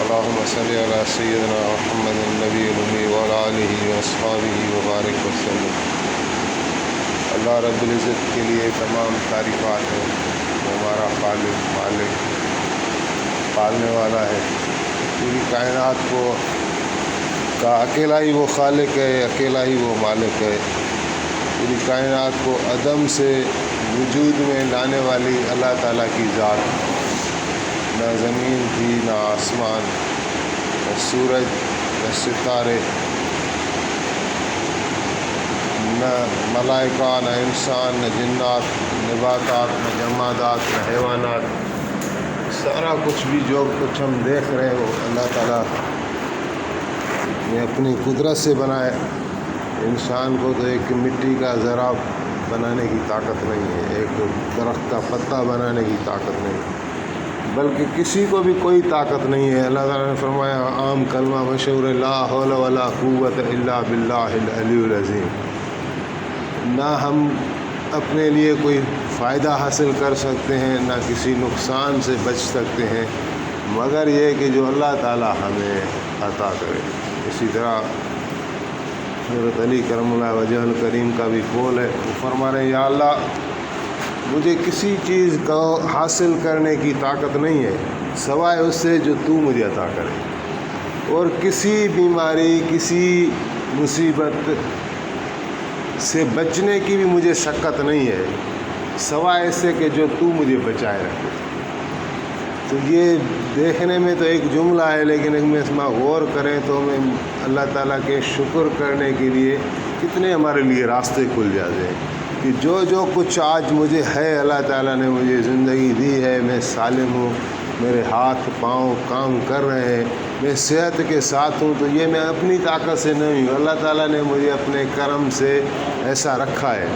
اللهم صل على سيدنا محمد النبي الأمي وعلى آله وأصحابه وبارك وسلم۔ اللہ رب العزت کے لیے تمام تعریفات ہیں، وہ ہمارا خالق، مالک، پالنے والا ہے۔ پوری کائنات کو کا اکیلا ہی وہ خالق ہے، اکیلا ہی وہ مالک ہے۔ پوری کائنات کو عدم سے وجود میں لانے والی اللہ تعالیٰ کی ذات، نہ زمین تھی، نہ آسمان، نہ سورج، نہ ستارے، نہ ملائکہ، نہ انسان، نہ جنات، نباتات، نہ جمادات، نہ حیوانات۔ سارا کچھ بھی جو کچھ ہم دیکھ رہے ہیں وہ اللہ تعالیٰ نے اپنی قدرت سے بنائے۔ انسان کو تو ایک مٹی کا ذرہ بنانے کی طاقت نہیں ہے، ایک درخت کا پتا بنانے کی طاقت نہیں، بلکہ کسی کو بھی کوئی طاقت نہیں ہے۔ اللہ تعالیٰ نے فرمایا، عام کلمہ مشہور ہے، لا حول ولا قوت الا باللہ العلی العظیم۔ نہ ہم اپنے لیے کوئی فائدہ حاصل کر سکتے ہیں، نہ کسی نقصان سے بچ سکتے ہیں، مگر یہ کہ جو اللہ تعالیٰ ہمیں عطا کرے۔ اسی طرح حضرت علی کرم اللہ وجہ الکریم کا بھی قول ہے، وہ فرما رہے ہیں، یا اللہ مجھے کسی چیز کو حاصل کرنے کی طاقت نہیں ہے سوائے اس سے جو تو مجھے عطا کرے، اور کسی بیماری، کسی مصیبت سے بچنے کی بھی مجھے شکت نہیں ہے سوائے اس سے کہ جو تو مجھے بچائے رکھے۔ تو یہ دیکھنے میں تو ایک جملہ ہے، لیکن اس میں غور کریں تو ہمیں اللہ تعالیٰ کے شکر کرنے کے لیے کتنے ہمارے لیے راستے کھل جاتے ہیں کہ جو کچھ آج مجھے ہے، اللہ تعالیٰ نے مجھے زندگی دی ہے، میں سالم ہوں، میرے ہاتھ پاؤں کام کر رہے ہیں، میں صحت کے ساتھ ہوں، تو یہ میں اپنی طاقت سے نہیں ہوں، اللہ تعالیٰ نے مجھے اپنے کرم سے ایسا رکھا ہے۔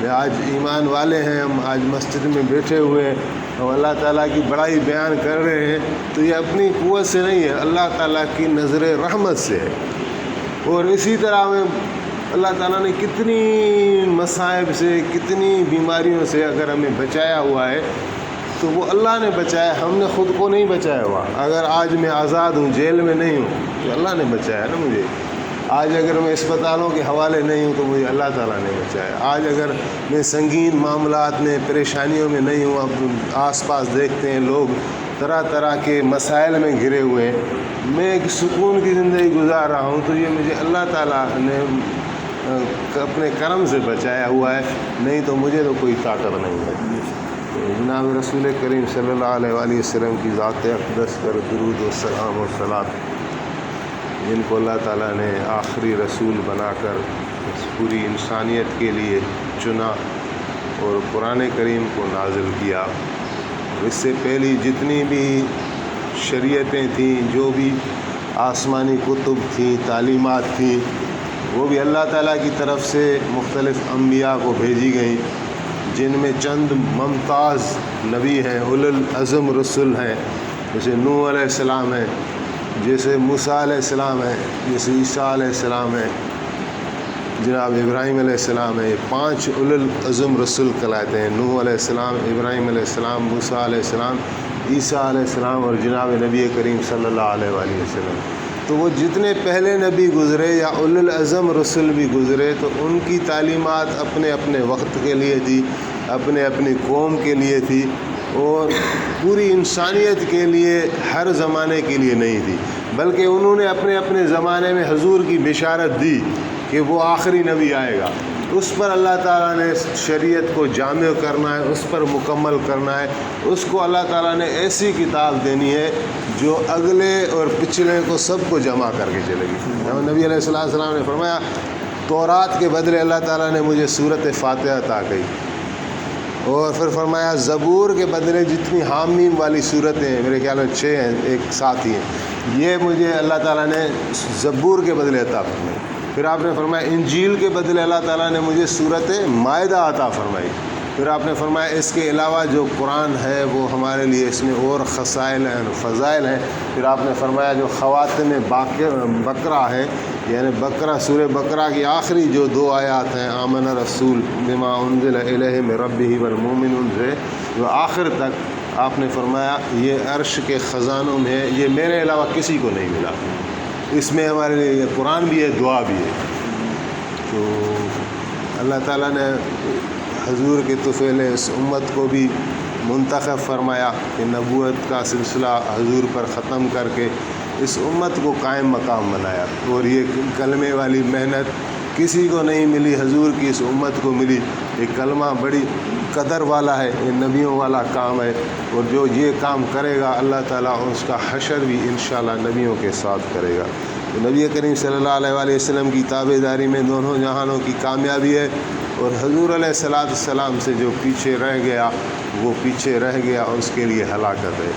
میں آج ایمان والے ہیں، ہم آج مسجد میں بیٹھے ہوئے ہیں، ہم اللہ تعالیٰ کی بڑائی بیان کر رہے ہیں، تو یہ اپنی قوت سے نہیں ہے، اللہ تعالیٰ کی نظر رحمت سے ہے۔ اور اسی طرح میں اللہ تعالیٰ نے کتنی مصائب سے، کتنی بیماریوں سے اگر ہمیں بچایا ہوا ہے تو وہ اللہ نے بچایا، ہم نے خود کو نہیں بچایا ہوا۔ اگر آج میں آزاد ہوں، جیل میں نہیں ہوں، تو اللہ نے بچایا نا مجھے۔ آج اگر میں اسپتالوں کے حوالے نہیں ہوں تو مجھے اللہ تعالیٰ نے بچایا۔ آج اگر میں سنگین معاملات میں، پریشانیوں میں نہیں ہوں، اب آس پاس دیکھتے ہیں لوگ طرح طرح کے مسائل میں گھرے ہوئے ہیں، میں ایک سکون کی زندگی گزار رہا ہوں، تو یہ مجھے اللہ تعالیٰ نے اپنے کرم سے بچایا ہوا ہے، نہیں تو مجھے تو کوئی طاقت نہیں ہے۔ جناب رسول کریم صلی اللہ علیہ وآلہ وسلم کی ذات اقدس پر درود و سلام و صلات، جن کو اللہ تعالیٰ نے آخری رسول بنا کر اس پوری انسانیت کے لیے چنا اور قرآن کریم کو نازل کیا۔ اس سے پہلی جتنی بھی شریعتیں تھیں، جو بھی آسمانی کتب تھیں، تعلیمات تھیں، وہ بھی اللہ تعالیٰ کی طرف سے مختلف انبیاء کو بھیجی گئیں، جن میں چند ممتاز نبی ہیں، اولو العزم رسل ہیں، جیسے نوح علیہ السلام ہیں، جیسے موسیٰ علیہ السلام ہے، جیسے عیسیٰ علیہ السلام ہے، جناب ابراہیم علیہ السلام ہے۔ یہ 5 اولو العزم رسول کہلاتے ہیں، نوح علیہ السلام، ابراہیم علیہ السلام، موسیٰ علیہ السلام، عیسیٰ علیہ السلام اور جناب نبی کریم صلی اللہ علیہ وآلہ وسلم۔ تو وہ جتنے پہلے نبی گزرے یا اولو العزم رسول بھی گزرے، تو ان کی تعلیمات اپنے اپنے وقت کے لیے تھی، اپنی قوم کے لیے تھی، اور پوری انسانیت کے لیے، ہر زمانے کے لیے نہیں تھی، بلکہ انہوں نے اپنے اپنے زمانے میں حضور کی بشارت دی کہ وہ آخری نبی آئے گا، اس پر اللہ تعالیٰ نے شریعت کو جامع کرنا ہے، اس پر مکمل کرنا ہے، اس کو اللہ تعالیٰ نے ایسی کتاب دینی ہے جو اگلے اور پچھلے کو سب کو جمع کر کے چلے گی۔ نبی علیہ السلام نے فرمایا، تورات کے بدلے اللہ تعالیٰ نے مجھے سورۃ فاتحہ عطا کی، اور پھر فرمایا زبور کے بدلے جتنی حامیم والی صورتیں ہیں، میرے خیال میں 6 ہیں، ایک ساتھ ہی ہیں، یہ مجھے اللہ تعالیٰ نے زبور کے بدلے عطا فرمائی۔ پھر آپ نے فرمایا انجیل کے بدلے اللہ تعالیٰ نے مجھے سورۃ مائدہ عطا فرمائی۔ پھر آپ نے فرمایا اس کے علاوہ جو قرآن ہے وہ ہمارے لیے اس میں اور خصائل ہیں، فضائل ہیں۔ پھر آپ نے فرمایا جو خواتم بقرہ ہے، یعنی بقرہ، سورہ بقرہ کی آخری جو 2 آیات ہیں، آمن رسول بما انزل الیہ من ربہ والمؤمنون سے جو آخر تک، آپ نے فرمایا یہ عرش کے خزانوں میں ہے، یہ میرے علاوہ کسی کو نہیں ملا، اس میں ہمارے لیے یہ قرآن بھی ہے، دعا بھی ہے۔ تو اللہ تعالیٰ نے حضور کے طفیل اس امت کو بھی منتخب فرمایا کہ نبوت کا سلسلہ حضور پر ختم کر کے اس امت کو قائم مقام بنایا، اور یہ کلمے والی محنت کسی کو نہیں ملی، حضور کی اس امت کو ملی۔ یہ کلمہ بڑی قدر والا ہے، یہ نبیوں والا کام ہے، اور جو یہ کام کرے گا اللہ تعالیٰ اس کا حشر بھی انشاءاللہ نبیوں کے ساتھ کرے گا۔ تو نبی کریم صلی اللہ علیہ وآلہ وسلم کی تابع داری میں دونوں جہانوں کی کامیابی ہے، اور حضور علیہ السلام سے جو پیچھے رہ گیا وہ پیچھے رہ گیا، اور اس کے لیے ہلاکت ہے۔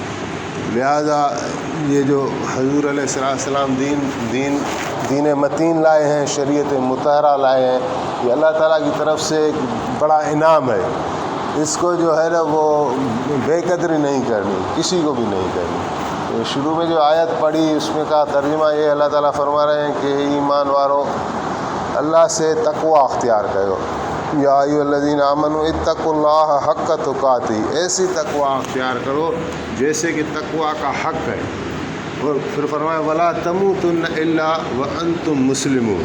لہذا یہ جو حضور علیہ السلام دین متین لائے ہیں، شریعت مطہرہ لائے ہیں، یہ اللہ تعالیٰ کی طرف سے ایک بڑا انعام ہے۔ اس کو جو ہے نا وہ بے قدری نہیں کرنی، کسی کو بھی نہیں کرنی۔ شروع میں جو آیت پڑھی اس میں کا ترجمہ یہ اللہ تعالیٰ فرما رہے ہیں کہ ایمان والو اللہ سے تقوی اختیار کرو، یا ایھا الذین آمنوا اتقوا اللہ حق تقاتی، ایسی تقوی اختیار کرو جیسے کہ تقوی کا حق ہے۔ اور پھر فرمایا ولا تموتن الا وانتم مسلمون،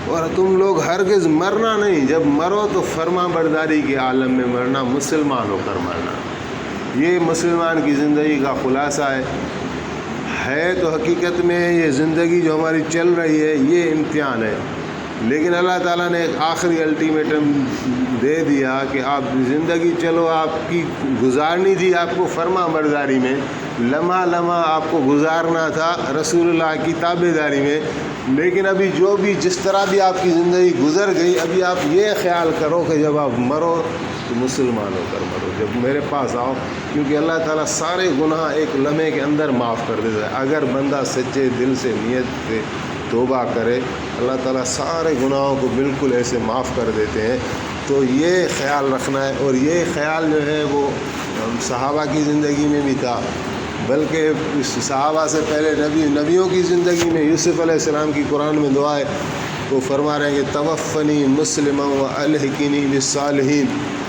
اور تم لوگ ہرگز مرنا نہیں، جب مرو تو فرما برداری کے عالم میں مرنا، مسلمان ہو کر مرنا۔ یہ مسلمان کی زندگی کا خلاصہ ہے تو حقیقت میں یہ زندگی جو ہماری چل رہی ہے یہ امتحان ہے، لیکن اللہ تعالیٰ نے ایک آخری الٹیمیٹم دے دیا کہ آپ زندگی چلو، آپ کی گزارنی تھی آپ کو فرما برداری میں، لمحہ لمحہ آپ کو گزارنا تھا رسول اللہ کی تابع داری میں، لیکن ابھی جو بھی جس طرح بھی آپ کی زندگی گزر گئی، ابھی آپ یہ خیال کرو کہ جب آپ مرو تو مسلمان ہو کر مرو، جب میرے پاس آؤ، کیونکہ اللہ تعالیٰ سارے گناہ ایک لمحے کے اندر معاف کر دیتا ہے۔ اگر بندہ سچے دل سے نیت سے توبہ کرے اللہ تعالیٰ سارے گناہوں کو بالکل ایسے معاف کر دیتے ہیں۔ تو یہ خیال رکھنا ہے، اور یہ خیال جو ہے وہ صحابہ کی زندگی میں بھی تھا، بلکہ صحابہ سے پہلے نبیوں کی زندگی میں یوسف علیہ السلام کی قرآن میں دعا ہے، وہ فرما رہے ہیں کہ توفنی مسلما و الحقنی بالصالحین،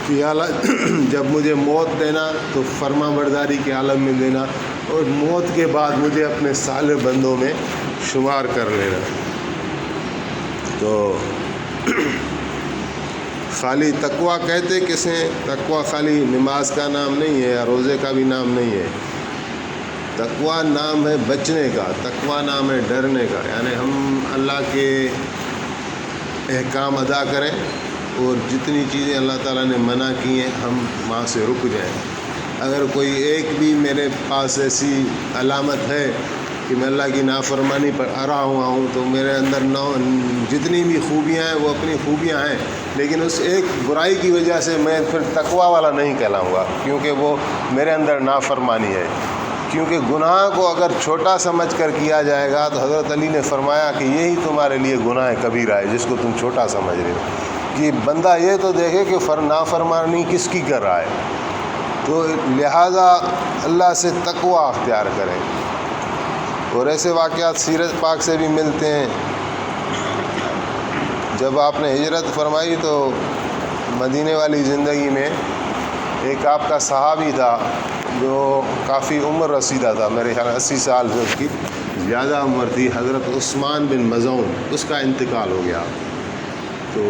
کہ اللہ جب مجھے موت دینا تو فرما برداری کے عالم میں دینا، اور موت کے بعد مجھے اپنے صالح بندوں میں شمار کر لینا۔ تو خالی تقویٰ کہتے کسے؟ تقویٰ خالی نماز کا نام نہیں ہے یا روزے کا بھی نام نہیں ہے، تقویٰ نام ہے بچنے کا، تقویٰ نام ہے ڈرنے کا، یعنی ہم اللہ کے احکام ادا کریں اور جتنی چیزیں اللہ تعالیٰ نے منع کی ہیں ہم وہاں سے رک جائیں۔ اگر کوئی ایک بھی میرے پاس ایسی علامت ہے کہ میں اللہ کی نافرمانی پر ارا ہوا ہوں تو میرے اندر جتنی بھی خوبیاں ہیں وہ اپنی خوبیاں ہیں، لیکن اس ایک برائی کی وجہ سے میں پھر تقویٰ والا نہیں کہلاؤں گا، کیونکہ وہ میرے اندر نافرمانی ہے۔ کیونکہ گناہ کو اگر چھوٹا سمجھ کر کیا جائے گا تو حضرت علی نے فرمایا کہ یہی تمہارے لیے گناہ کبیرہ ہے جس کو تم چھوٹا سمجھ رہے ہو، کہ بندہ یہ تو دیکھے کہ نافرمانی کس کی کر رہا ہے۔ تو لہٰذا اللہ سے تقویٰ اختیار کریں، اور ایسے واقعات سیرت پاک سے بھی ملتے ہیں۔ جب آپ نے ہجرت فرمائی تو مدینے والی زندگی میں ایک آپ کا صحابی تھا جو کافی عمر رسیدہ تھا، میرے خیال 80 سال سے اس کی زیادہ عمر تھی، حضرت عثمان بن مظعون، اس کا انتقال ہو گیا۔ تو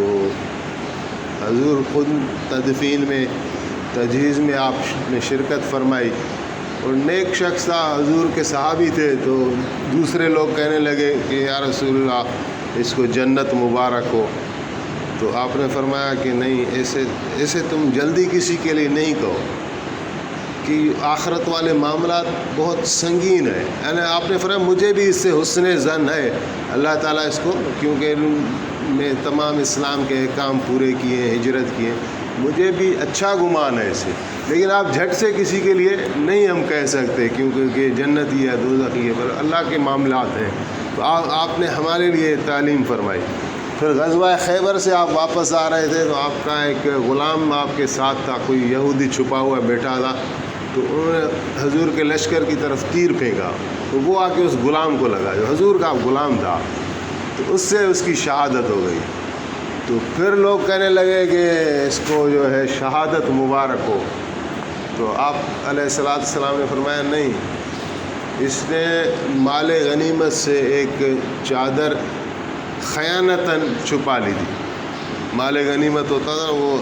حضور خود تدفین میں تجہیز میں آپ نے شرکت فرمائی، اور نیک شخص تھا، حضور کے صحابی تھے، تو دوسرے لوگ کہنے لگے کہ یا رسول اللہ اس کو جنت مبارک ہو، تو آپ نے فرمایا کہ نہیں، ایسے تم جلدی کسی کے لیے نہیں کہو، کہ آخرت والے معاملات بہت سنگین ہیں، یعنی آپ نے فرمایا مجھے بھی اس سے حسن ظن ہے، اللہ تعالیٰ اس کو، کیونکہ میں تمام اسلام کے احکام پورے کیے ہیں، ہجرت کیے، مجھے بھی اچھا گمان ہے اسے، لیکن آپ جھٹ سے کسی کے لیے نہیں ہم کہہ سکتے، کیونکہ جنتی ہے دوزخی ہے، پر اللہ کے معاملات ہیں۔ تو آپ نے ہمارے لیے تعلیم فرمائی۔ پھر غزوہ خیبر سے آپ واپس آ رہے تھے تو آپ کا ایک غلام آپ کے ساتھ تھا، کوئی یہودی چھپا ہوا بیٹھا تھا، تو انہوں نے حضور کے لشکر کی طرف تیر پھینکا، تو وہ آ کے اس غلام کو لگا جو حضور کا غلام تھا، تو اس سے اس کی شہادت ہو گئی۔ تو پھر لوگ کہنے لگے کہ اس کو جو ہے شہادت مبارک ہو، تو آپ علیہ السلام نے فرمایا نہیں، اس نے مال غنیمت سے ایک چادر خیانتاً چھپا لی تھی۔ مال غنیمت ہوتا تھا، وہ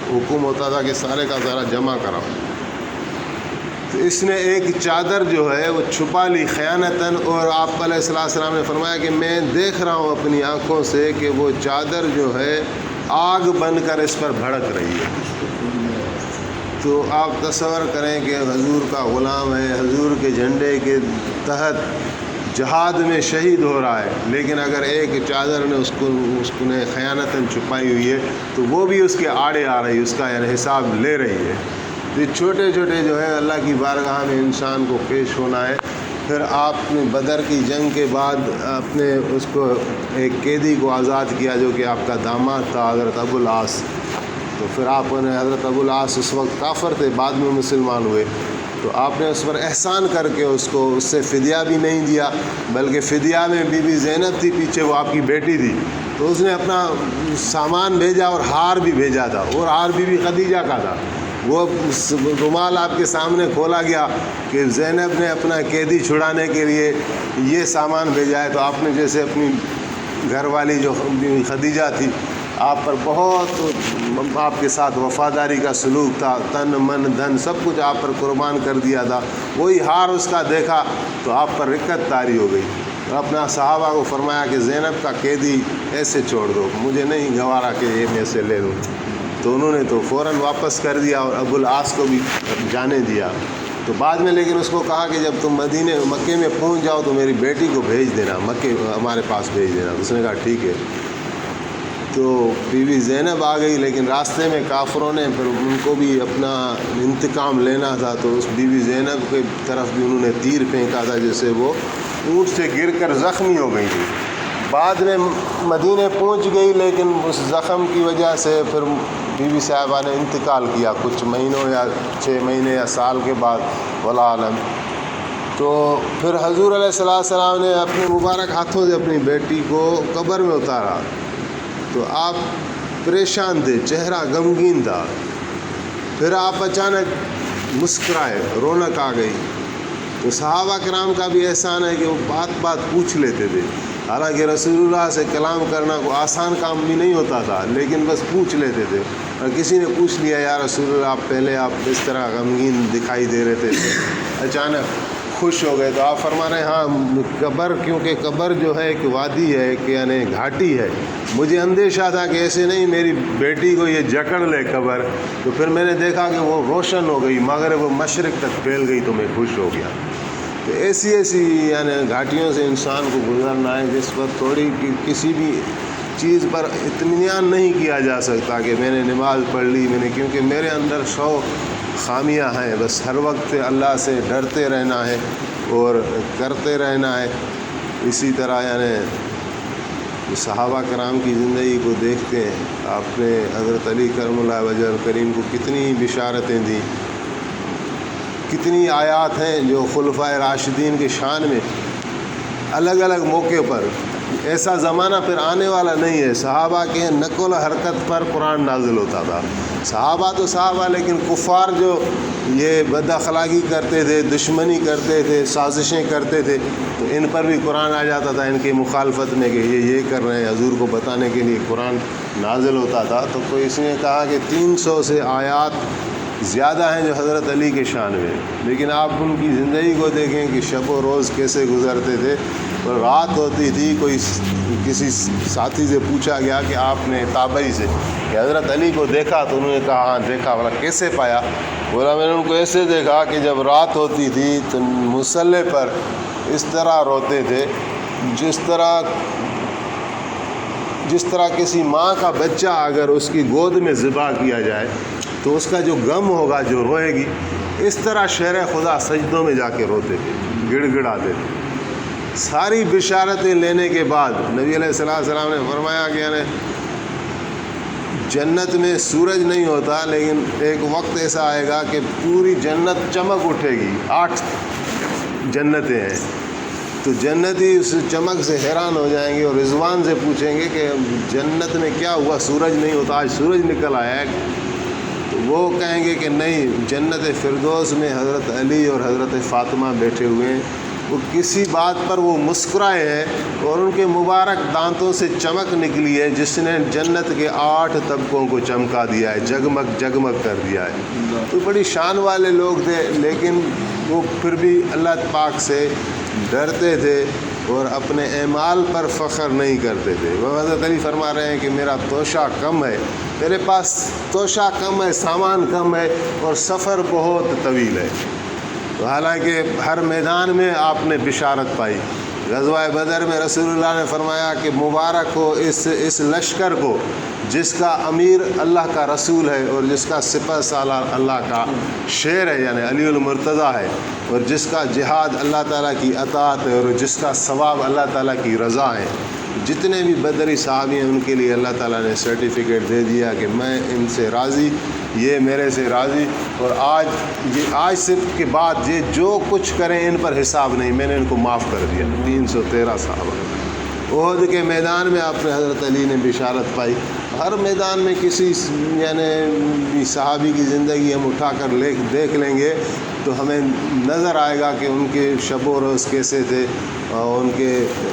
حکم ہوتا تھا کہ سارے کا سارا جمع کراؤ، تو اس نے ایک چادر جو ہے وہ چھپا لی خیانتاً، اور آپ علیہ السلام نے فرمایا کہ میں دیکھ رہا ہوں اپنی آنکھوں سے کہ وہ چادر جو ہے آگ بن کر اس پر بھڑک رہی ہے۔ تو آپ تصور کریں کہ حضور کا غلام ہے، حضور کے جھنڈے کے تحت جہاد میں شہید ہو رہا ہے، لیکن اگر ایک چادر نے اس کو نے خیانتاً چھپائی ہوئی ہے تو وہ بھی اس کے آڑے آ رہی ہے، اس کا یعنی حساب لے رہی ہے۔ یہ چھوٹے چھوٹے جو ہے اللہ کی بارگاہ میں انسان کو پیش ہونا ہے۔ پھر آپ نے بدر کی جنگ کے بعد اپنے اس کو ایک قیدی کو آزاد کیا جو کہ آپ کا داماد تھا، حضرت ابو العاص۔ تو پھر آپ نے حضرت ابو العاص اس وقت کافر تھے، بعد میں مسلمان ہوئے، تو آپ نے اس پر احسان کر کے اس سے فدیہ بھی نہیں دیا، بلکہ فدیہ میں بی بی زینب تھی پیچھے، وہ آپ کی بیٹی تھی، تو اس نے اپنا سامان بھیجا اور ہار بھی بھیجا تھا، اور ہار بی خدیجہ کا تھا۔ وہ رومال آپ کے سامنے کھولا گیا کہ زینب نے اپنا قیدی چھڑانے کے لیے یہ سامان بھیجا ہے، تو آپ نے جیسے اپنی گھر والی جو خدیجہ تھی، آپ پر بہت آپ کے ساتھ وفاداری کا سلوک تھا، تن من دھن سب کچھ آپ پر قربان کر دیا تھا، وہی ہار اس کا دیکھا تو آپ پر رکت طاری ہو گئی۔ تو اپنا صحابہ کو فرمایا کہ زینب کا قیدی ایسے چھوڑ دو، مجھے نہیں گوارا کہ یہ میں سے لے لوں، تو انہوں نے تو فوراً واپس کر دیا اور ابو العاص کو بھی جانے دیا۔ تو بعد میں لیکن اس کو کہا کہ جب تم مکے میں پہنچ جاؤ تو میری بیٹی کو بھیج دینا، مکے ہمارے پاس بھیج دینا۔ اس نے کہا ٹھیک ہے۔ تو بی بی زینب آ گئی، لیکن راستے میں کافروں نے پھر ان کو بھی اپنا انتقام لینا تھا، تو اس بی بی زینب کی طرف بھی انہوں نے تیر پھینکا تھا، جیسے وہ اونٹ سے گر کر زخمی ہو گئی تھی۔ بعد میں مدینے پہنچ گئی، لیکن اس زخم کی وجہ سے پھر بی بی صاحبہ نے انتقال کیا کچھ مہینوں یا 6 مہینے یا سال کے بعد، واللہ عالم۔ تو پھر حضور علیہ السلام نے اپنے مبارک ہاتھوں سے اپنی بیٹی کو قبر میں اتارا، تو آپ پریشان تھے، چہرہ غمگین تھا۔ پھر آپ اچانک مسکرائے، رونق آ گئی۔ تو صحابہ کرام کا بھی احسان ہے کہ وہ بات بات پوچھ لیتے تھے، حالانکہ رسول اللہ سے کلام کرنا کوئی آسان کام بھی نہیں ہوتا تھا، لیکن بس پوچھ لیتے تھے۔ اور کسی نے پوچھ لیا یا رسول اللہ پہلے آپ اس طرح غمگین دکھائی دے رہے تھے، اچانک خوش ہو گئے، تو آپ فرما رہے ہیں ہاں قبر، کیونکہ قبر جو ہے ایک وادی ہے، کہ یعنی گھاٹی ہے، مجھے اندیشہ تھا کہ ایسے نہیں میری بیٹی کو یہ جکڑ لے قبر، تو پھر میں نے دیکھا کہ وہ روشن ہو گئی، مغرب و مشرق تک پھیل گئی، تو میں خوش ہو گیا۔ تو ایسی یعنی گھاٹیوں سے انسان کو گزرنا ہے جس پر تھوڑی کسی بھی چیز پر اطمینان نہیں کیا جا سکتا کہ میں نے نماز پڑھ لی، کیونکہ میرے اندر 100 خامیاں ہیں، بس ہر وقت اللہ سے ڈرتے رہنا ہے اور کرتے رہنا ہے۔ اسی طرح یعنی صحابہ کرام کی زندگی کو دیکھتے ہیں، آپ نے حضرت علی کرم اللہ وجہ الکریم کو کتنی بشارتیں دیں، کتنی آیات ہیں جو خلفائے راشدین کے شان میں الگ الگ موقع پر۔ ایسا زمانہ پھر آنے والا نہیں ہے، صحابہ کے نقل و حرکت پر قرآن نازل ہوتا تھا۔ صحابہ تو صحابہ، لیکن کفار جو یہ بد اخلاقی کرتے تھے، دشمنی کرتے تھے، سازشیں کرتے تھے، تو ان پر بھی قرآن آ جاتا تھا ان کی مخالفت میں کہ یہ کر رہے ہیں، حضور کو بتانے کے لیے قرآن نازل ہوتا تھا۔ تو کوئی اس نے کہا کہ 300 سے آیات زیادہ ہیں جو حضرت علی کے شان میں، لیکن آپ ان کی زندگی کو دیکھیں کہ شب و روز کیسے گزرتے تھے۔ اور رات ہوتی تھی، کوئی کسی ساتھی سے پوچھا گیا کہ آپ نے تابعی سے کہ حضرت علی کو دیکھا، تو انہوں نے کہا ہاں دیکھا، بولا کیسے پایا؟ بولا میں نے ان کو ایسے دیکھا کہ جب رات ہوتی تھی تو مصلی پر اس طرح روتے تھے جس طرح کسی ماں کا بچہ اگر اس کی گود میں ذبح کیا جائے تو اس کا جو غم ہوگا، جو روئے گی، اس طرح شہر خدا سجدوں میں جا کے روتے تھے، گڑ گڑاتے تھے۔ ساری بشارتیں لینے کے بعد نبی علیہ السلام نے فرمایا کہ یعنی جنت میں سورج نہیں ہوتا، لیکن ایک وقت ایسا آئے گا کہ پوری جنت چمک اٹھے گی۔ 8 جنتیں ہیں، تو جنتی اس چمک سے حیران ہو جائیں گے اور رضوان سے پوچھیں گے کہ جنت میں کیا ہوا، سورج نہیں ہوتا، آج سورج نکل آیا ہے۔ وہ کہیں گے کہ نہیں، جنت فردوس میں حضرت علی اور حضرت فاطمہ بیٹھے ہوئے ہیں، وہ کسی بات پر وہ مسکرائے ہیں اور ان کے مبارک دانتوں سے چمک نکلی ہے جس نے جنت کے 8 طبقوں کو چمکا دیا ہے، جگمگ جگمگ کر دیا ہے۔ تو بڑی شان والے لوگ تھے، لیکن وہ پھر بھی اللہ پاک سے ڈرتے تھے اور اپنے اعمال پر فخر نہیں کرتے تھے۔ وہ حضرت علی فرما رہے ہیں کہ میرا توشہ کم ہے، میرے پاس توشہ کم ہے، سامان کم ہے اور سفر بہت طویل ہے۔ تو حالانکہ ہر میدان میں آپ نے بشارت پائی۔ غزوہ بدر میں رسول اللہ نے فرمایا کہ مبارک ہو اس لشکر کو جس کا امیر اللہ کا رسول ہے اور جس کا سپہ سالار اللہ کا شیر ہے، یعنی علی المرتضیٰ ہے، اور جس کا جہاد اللہ تعالیٰ کی اطاعت ہے اور جس کا ثواب اللہ تعالیٰ کی رضا ہے۔ جتنے بھی بدری صحابی ہیں ان کے لیے اللہ تعالیٰ نے سرٹیفکیٹ دے دیا کہ میں ان سے راضی، یہ میرے سے راضی، اور آج سے کے بعد یہ جو کچھ کریں ان پر حساب نہیں، میں نے ان کو معاف کر دیا۔ 313 صحابہ۔ احد کے میدان میں آپ نے حضرت علی نے بشارت پائی۔ ہر میدان میں کسی یعنی صحابی کی زندگی ہم اٹھا کر دیکھ لیں گے تو ہمیں نظر آئے گا کہ ان کے شب و روز کیسے تھے، اور ان کے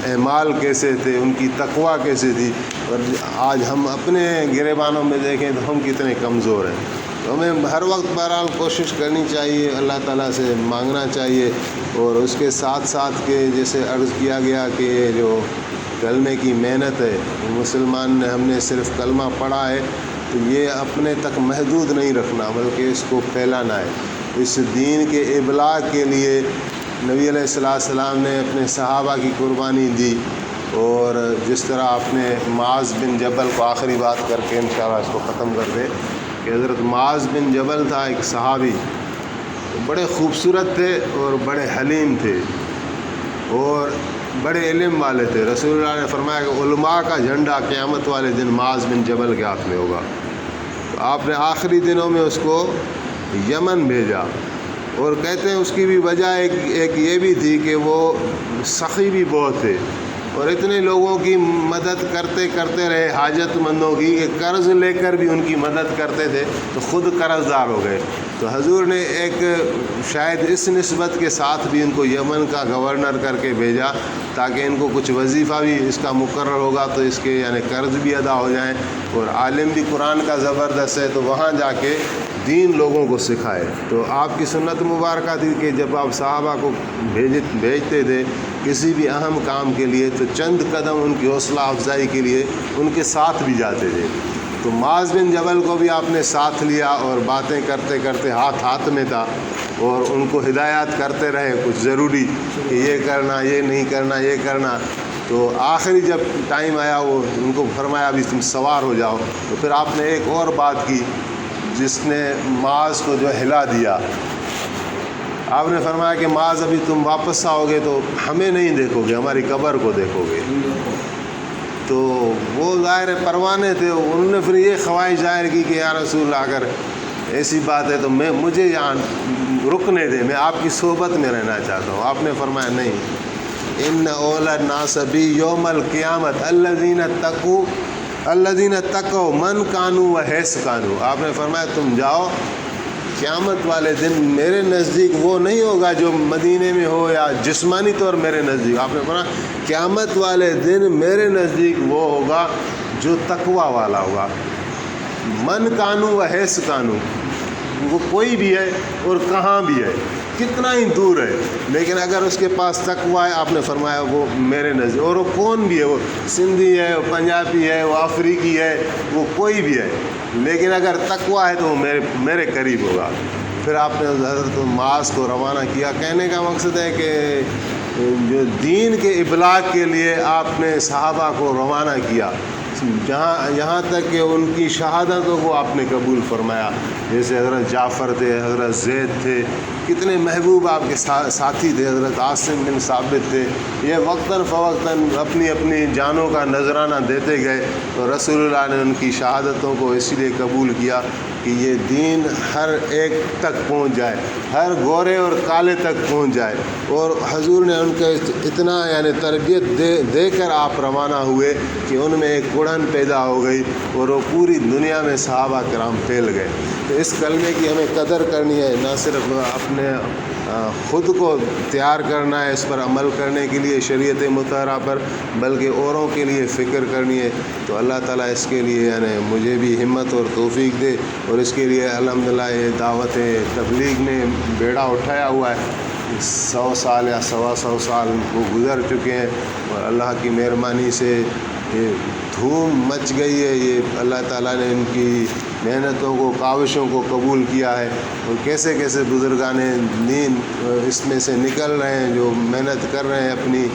اعمال کیسے تھے، ان کی تقویٰ کیسے تھی۔ اور آج ہم اپنے گریبانوں میں دیکھیں تو ہم کتنے کمزور ہیں۔ تو ہمیں ہر وقت بہرحال کوشش کرنی چاہیے، اللہ تعالیٰ سے مانگنا چاہیے، اور اس کے ساتھ ساتھ کہ جیسے عرض کیا گیا کہ جو کلمے کی محنت ہے، مسلمان نے ہم نے صرف کلمہ پڑھا ہے تو یہ اپنے تک محدود نہیں رکھنا، بلکہ اس کو پھیلانا ہے۔ اس دین کے ابلاغ کے لیے نبی علیہ السلام نے اپنے صحابہ کی قربانی دی، اور جس طرح آپ نے معاذ بن جبل کو آخری بات کر کے انشاءاللہ اس کو ختم کر دیں کہ حضرت معاذ بن جبل تھا ایک صحابی، بڑے خوبصورت تھے اور بڑے حلیم تھے اور بڑے علم والے تھے۔ رسول اللہ نے فرمایا کہ علماء کا جھنڈا قیامت والے دن معاذ بن جبل کے ہاتھ میں ہوگا۔ تو آپ نے آخری دنوں میں اس کو یمن بھیجا، اور کہتے ہیں اس کی بھی وجہ ایک یہ بھی تھی کہ وہ سخی بھی بہت تھے اور اتنے لوگوں کی مدد کرتے رہے، حاجت مندوں کی، کہ قرض لے کر بھی ان کی مدد کرتے تھے تو خود قرض دار ہو گئے۔ تو حضور نے ایک شاید اس نسبت کے ساتھ بھی ان کو یمن کا گورنر کر کے بھیجا تاکہ ان کو کچھ وظیفہ بھی اس کا مقرر ہوگا تو اس کے یعنی قرض بھی ادا ہو جائیں، اور عالم بھی قرآن کا زبردست ہے تو وہاں جا کے دین لوگوں کو سکھائے۔ تو آپ کی سنت مبارکہ تھی کہ جب آپ صحابہ کو بھیجتے تھے کسی بھی اہم کام کے لیے تو چند قدم ان کی حوصلہ افزائی کے لیے ان کے ساتھ بھی جاتے تھے۔ تو معاذ بن جبل کو بھی آپ نے ساتھ لیا اور باتیں کرتے کرتے ہاتھ میں تھا، اور ان کو ہدایات کرتے رہے کچھ ضروری کہ یہ کرنا، یہ نہیں کرنا، یہ کرنا۔ تو آخری جب ٹائم آیا وہ ان کو فرمایا ابھی تم سوار ہو جاؤ، تو پھر آپ نے ایک اور بات کی جس نے معاذ کو جو ہلا دیا۔ آپ نے فرمایا کہ معاذ ابھی تم واپس آؤ گے تو ہمیں نہیں دیکھو گے، ہماری قبر کو دیکھو گے۔ تو وہ ظاہر پروانے تھے، انہوں نے پھر یہ خواہش ظاہر کی کہ یا رسول اللہ اگر ایسی بات ہے تو مجھے یہاں رکنے دیں، میں آپ کی صحبت میں رہنا چاہتا ہوں۔ آپ نے فرمایا نہیں، ان اول الناس بی یوم القیامت الذین تقوا من کانوا وحیث کانوا۔ آپ نے فرمایا تم جاؤ، قیامت والے دن میرے نزدیک وہ نہیں ہوگا جو مدینے میں ہو یا جسمانی طور میرے نزدیک۔ آپ نے فرمایا قیامت والے دن میرے نزدیک وہ ہوگا جو تقوی والا ہوگا، من کانوا وحیث کانوا، وہ کوئی بھی ہے اور کہاں بھی ہے، کتنا ہی دور ہے، لیکن اگر اس کے پاس تقوی ہے آپ نے فرمایا وہ میرے نزدیک، اور وہ کون بھی ہے، وہ سندھی ہے، وہ پنجابی ہے، وہ افریقی ہے، وہ کوئی بھی ہے، لیکن اگر تقوی ہے تو وہ میرے قریب ہوگا۔ پھر آپ نے حضرت معاذ کو روانہ کیا۔ کہنے کا مقصد ہے کہ جو دین کے ابلاغ کے لیے آپ نے صحابہ کو روانہ کیا، یہاں تک کہ ان کی شہادتوں کو آپ نے قبول فرمایا، جیسے حضرت جعفر تھے، حضرت زید تھے، کتنے محبوب آپ کے ساتھی تھے، حضرت عاصم بن ثابت تھے۔ یہ وقتاً فوقتاً اپنی اپنی جانوں کا نذرانہ دیتے گئے، تو رسول اللہ نے ان کی شہادتوں کو اسی لیے قبول کیا کہ یہ دین ہر ایک تک پہنچ جائے، ہر گورے اور کالے تک پہنچ جائے۔ اور حضور نے ان کو اتنا یعنی تربیت دے کر آپ روانہ ہوئے کہ ان میں ایک کڑھن پیدا ہو گئی اور وہ پوری دنیا میں صحابہ کرام پھیل گئے۔ تو اس کلمے کی ہمیں قدر کرنی ہے، نہ صرف اپنے خود کو تیار کرنا ہے اس پر عمل کرنے کے لیے شریعت مطہرہ پر، بلکہ اوروں کے لیے فکر کرنی ہے۔ تو اللہ تعالیٰ اس کے لیے یعنی مجھے بھی ہمت اور توفیق دے، اور اس کے لیے الحمدللہ یہ دعوت تبلیغ نے بیڑا اٹھایا ہوا ہے۔ 100 سال یا 125 سال کو گزر چکے ہیں، اور اللہ کی مہربانی سے یہ دھوم مچ گئی ہے۔ یہ اللہ تعالیٰ نے ان کی محنتوں کو، کاوشوں کو قبول کیا ہے، اور کیسے کیسے بزرگان دین اس میں سے نکل رہے ہیں، جو محنت کر رہے ہیں، اپنی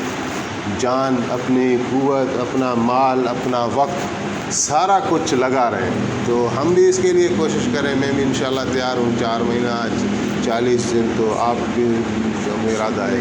جان، اپنی قوت، اپنا مال، اپنا وقت، سارا کچھ لگا رہے ہیں۔ تو ہم بھی اس کے لیے کوشش کریں۔ میں بھی انشاءاللہ تیار ہوں، 4 مہینہ 40 دن، تو آپ بھی ارادہ ہے